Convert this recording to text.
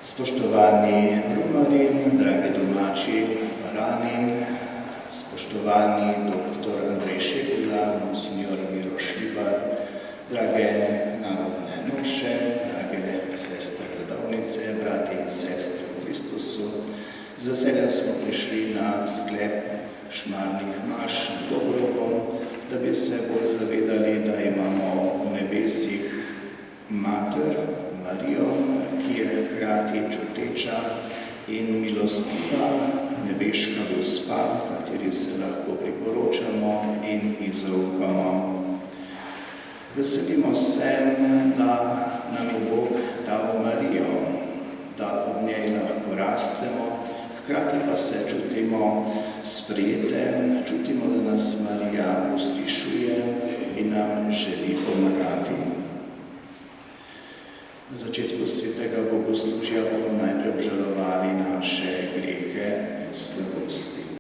Spoštovani romarji, dragi domači varani, spoštovani dr. Andrej Šepila, monsignor Miro Šlibar, drage narodne noše, drage sestre gledovnice, brati in sestre v Kristusu, z veseljem smo prišli na sklep šmarnih maš nad Bogorovom, da bi se bolj zavedali, da imamo v nebesih Mater, Marijo, ki je hkrati čuteča in milostiva, nebeška gospa, kateri se lahko priporočamo in izzaupamo. Veselimo se, da nam je Bog dal Marijo, da ob njej lahko rastemo, hkrati pa se čutimo sprejete, čutimo, da nas Marija ustišuje in nam želi pomagati. Na začetku svetega bogoslužja